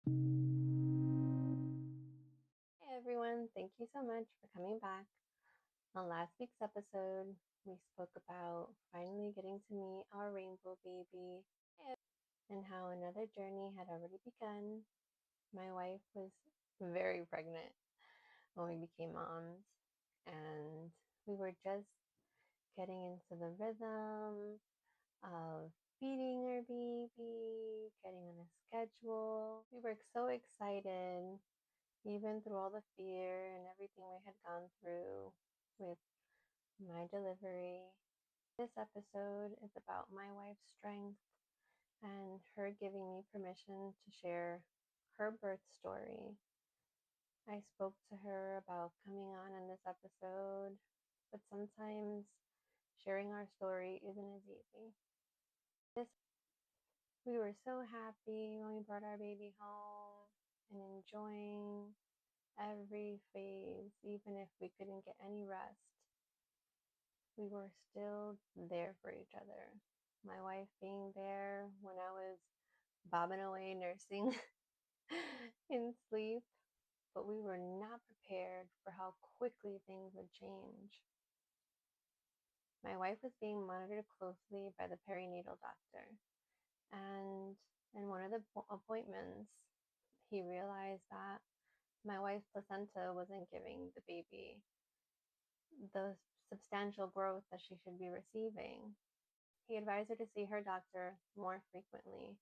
Hey everyone, thank you so much for coming back. On last week's episode, we spoke about finally getting to meet our rainbow baby and how another journey had already begun. My wife was very pregnant when we became moms, and we were just getting into the rhythm of feeding our baby, getting on a schedule. We were so excited even through all the fear and everything we had gone through with my delivery. This episode is about my wife's strength and her giving me permission to share her birth story. I spoke to her about coming on in this episode, but sometimes sharing our story isn't as easy. We were so happy when we brought our baby home and enjoying every phase, even if we couldn't get any rest. We were still there for each other. My wife being there when I was bobbing away nursing in sleep, but we were not prepared for how quickly things would change. My wife was being monitored closely by the perinatal doctor, and in one of the appointments, he realized that my wife's placenta wasn't giving the baby the substantial growth that she should be receiving. He advised her to see her doctor more frequently.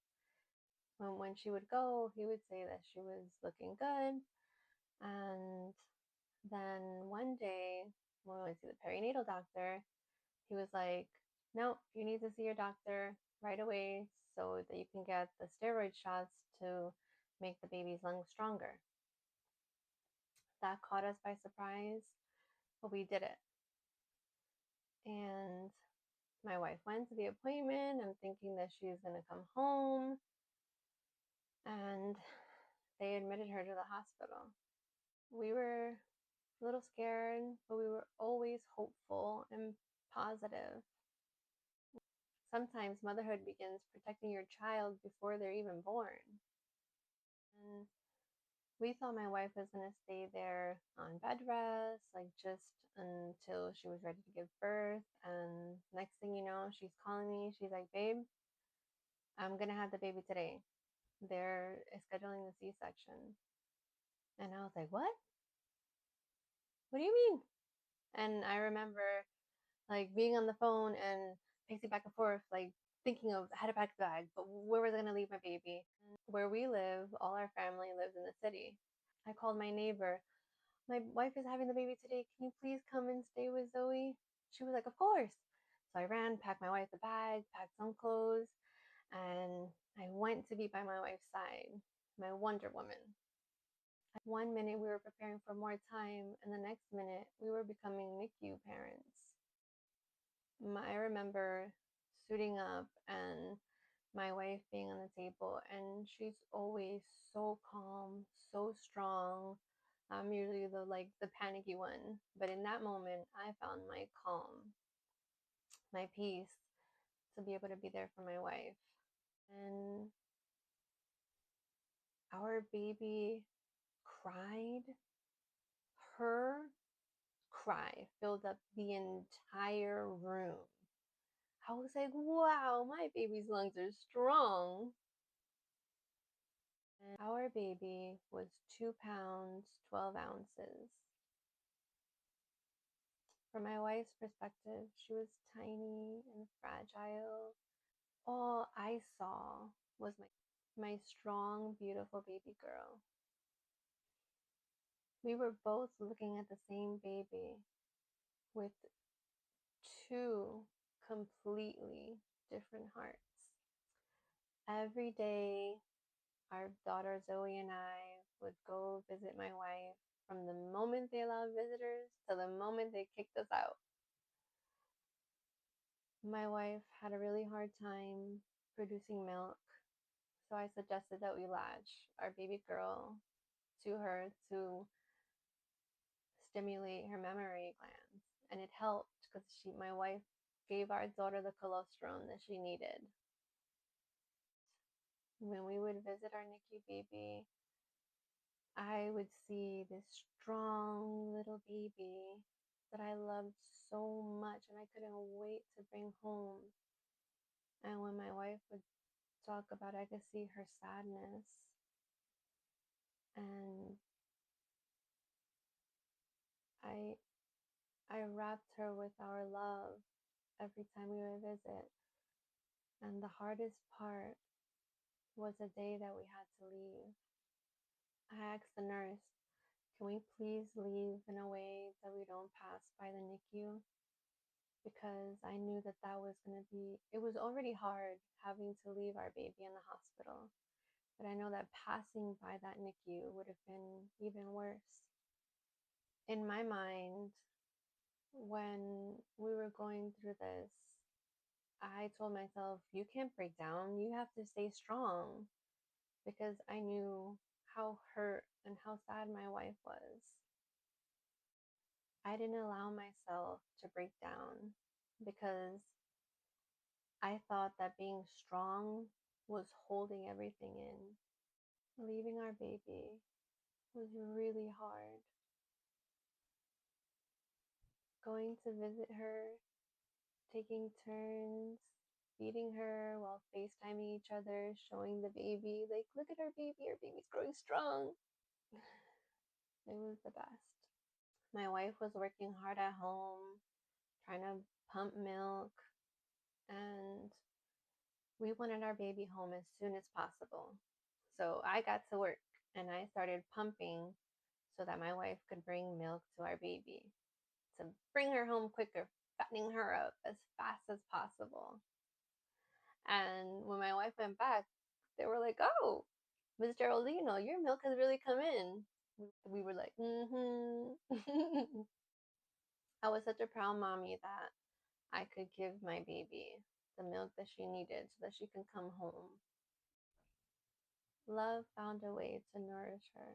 When she would go, he would say that she was looking good. And then one day, when we went to see the perinatal doctor, he was like, "No, you need to see your doctor right away so that you can get the steroid shots to make the baby's lungs stronger." That caught us by surprise, but we did it. And my wife went to the appointment. I'm thinking that she's going to come home. And they admitted her to the hospital. We were a little scared, but we were always hopeful and positive. Sometimes motherhood begins protecting your child before they're even born. And we thought my wife was going to stay there on bed rest, like just until she was ready to give birth. And next thing you know, she's calling me. She's like, "Babe, I'm going to have the baby today. They're scheduling the C-section." And I was like, "What? What do you mean?" And I remember like being on the phone and pacing back and forth, like thinking of how to pack the bag, but where was I going to leave my baby? Where we live, all our family lives in the city. I called my neighbor. "My wife is having the baby today. Can you please come and stay with Zoe?" She was like, "Of course." So I ran, packed my wife a bag, packed some clothes, and I went to be by my wife's side, my Wonder Woman. One minute we were preparing for more time, and the next minute we were becoming NICU parents. I remember suiting up and my wife being on the table, and she's always so calm, so strong. I'm usually the panicky one, but in that moment, I found my calm, my peace to be able to be there for my wife. And our baby cried. Her cry filled up the entire room. I was like, "Wow, my baby's lungs are strong." And our baby was 2 pounds, 12 ounces. From my wife's perspective, she was tiny and fragile. All I saw was my strong, beautiful baby girl. We were both looking at the same baby with two completely different hearts. Every day, our daughter Zoe and I would go visit my wife from the moment they allowed visitors to the moment they kicked us out. My wife had a really hard time producing milk, so I suggested that we latch our baby girl to her to stimulate her mammary glands. And it helped because my wife gave our daughter the colostrum that she needed. When we would visit our NICU baby, I would see this strong little baby that I loved so much and I couldn't wait to bring home. And when my wife would talk about it, I could see her sadness. And I I wrapped her with our love every time we would visit. And the hardest part was the day that we had to leave. I asked the nurse, can we please leave in a way that we don't pass by the NICU? Because I knew that that was going to be, it was already hard having to leave our baby in the hospital. But I know that passing by that NICU would have been even worse. In my mind, when we were going through this, I told myself, you can't break down. You have to stay strong. Because I knew how hurt and how sad my wife was. I didn't allow myself to break down because I thought that being strong was holding everything in. Leaving our baby was really hard. Going to visit her, taking turns, feeding her while FaceTiming each other, showing the baby, like, look at our baby's growing strong. It was the best. My wife was working hard at home, trying to pump milk, and we wanted our baby home as soon as possible. So I got to work and I started pumping so that my wife could bring milk to our baby to bring her home quicker, fattening her up as fast as possible. And when my wife went back, they were like, oh, Miss Geraldino, your milk has really come in. We were like, mm-hmm. I was such a proud mommy that I could give my baby the milk that she needed so that she can come home. Love found a way to nourish her.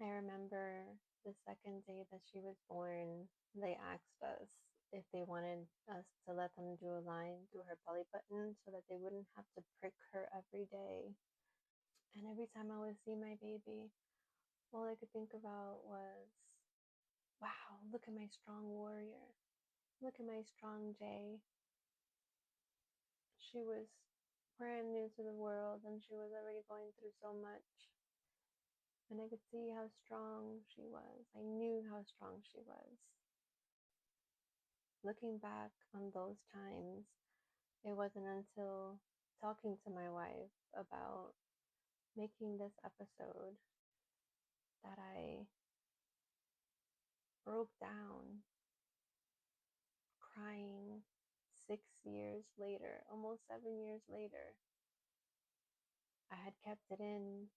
I remember the second day that she was born, they asked us if they wanted us to let them do a line through her belly button so that they wouldn't have to prick her every day. And every time I would see my baby, all I could think about was, wow, look at my strong warrior. Look at my strong Jay. She was brand new to the world and she was already going through so much. And I could see how strong she was. I knew how strong she was. Looking back on those times, it wasn't until talking to my wife about making this episode that I broke down, crying 6 years later, almost 7 years later. I had kept it in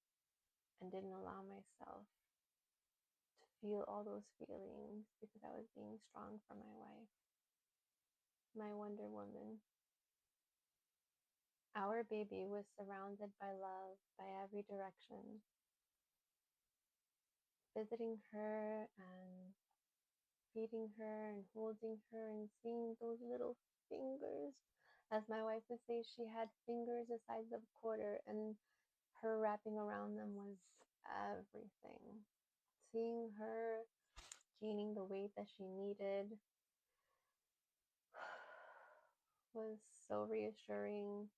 and didn't allow myself to feel all those feelings because I was being strong for my wife, my Wonder Woman. Our baby was surrounded by love by every direction. Visiting her and feeding her and holding her and seeing those little fingers. As my wife would say, she had fingers the size of a quarter, and her wrapping around them was everything. Seeing her gaining the weight that she needed was so reassuring,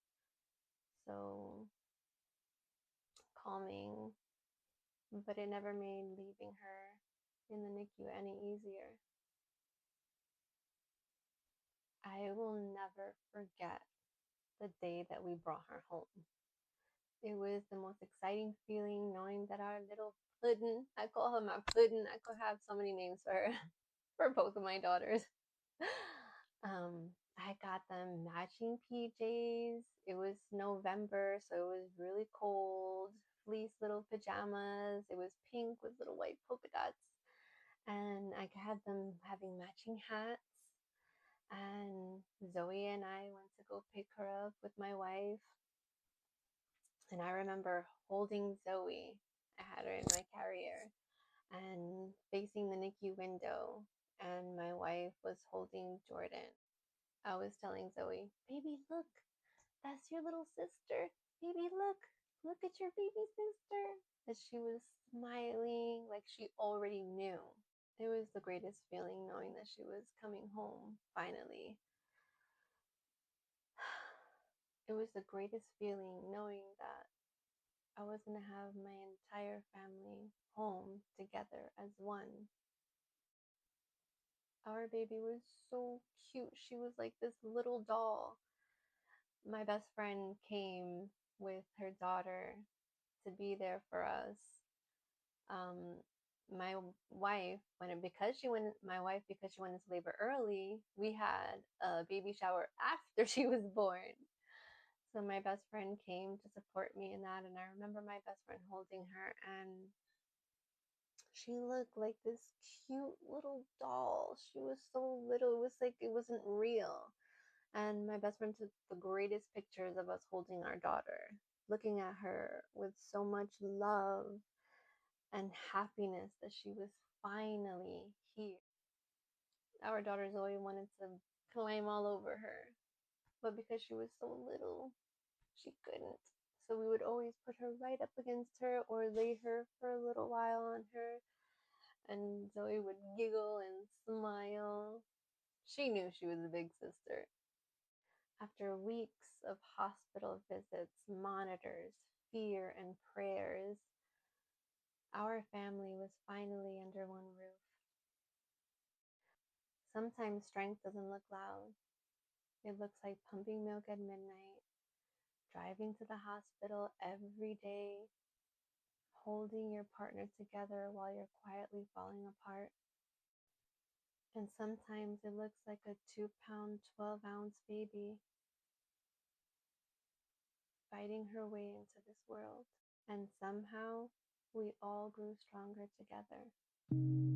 so calming, but it never made leaving her in the NICU any easier. I will never forget the day that we brought her home. It was the most exciting feeling knowing that our little puddin, I call her my puddin, I could have so many names for her, for both of my daughters. I got them matching PJs. It was November, so it was really cold. Fleece little pajamas. It was pink with little white polka dots. And I had them having matching hats. And Zoe and I went to go pick her up with my wife. And I remember holding Zoe. I had her in my carrier and facing the NICU window. And my wife was holding Jordan. I was telling Zoe, baby, look, that's your little sister. Baby, look, look at your baby sister. That she was smiling like she already knew. It was the greatest feeling knowing that she was coming home finally. It was the greatest feeling knowing that I was going to have my entire family home together as one. Our baby was so cute. She was like this little doll. My best friend came with her daughter to be there for us. My wife, because she went into labor early, we had a baby shower after she was born. So my best friend came to support me in that, and I remember my best friend holding her, and she looked like this cute little doll. She was so little. It was like it wasn't real. And my best friend took the greatest pictures of us holding our daughter, looking at her with so much love and happiness that she was finally here. Our daughter Zoe wanted to climb all over her, but because she was so little, she couldn't. So we would always put her right up against her or lay her for a little while on her, and Zoe would giggle and smile. She knew she was a big sister. After weeks of hospital visits, monitors, fear, and prayers, our family was finally under one roof. Sometimes strength doesn't look loud. It looks like pumping milk at midnight, driving to the hospital every day, holding your partner together while you're quietly falling apart. And sometimes it looks like a 2 pound, 12-ounce baby fighting her way into this world. And somehow we all grew stronger together.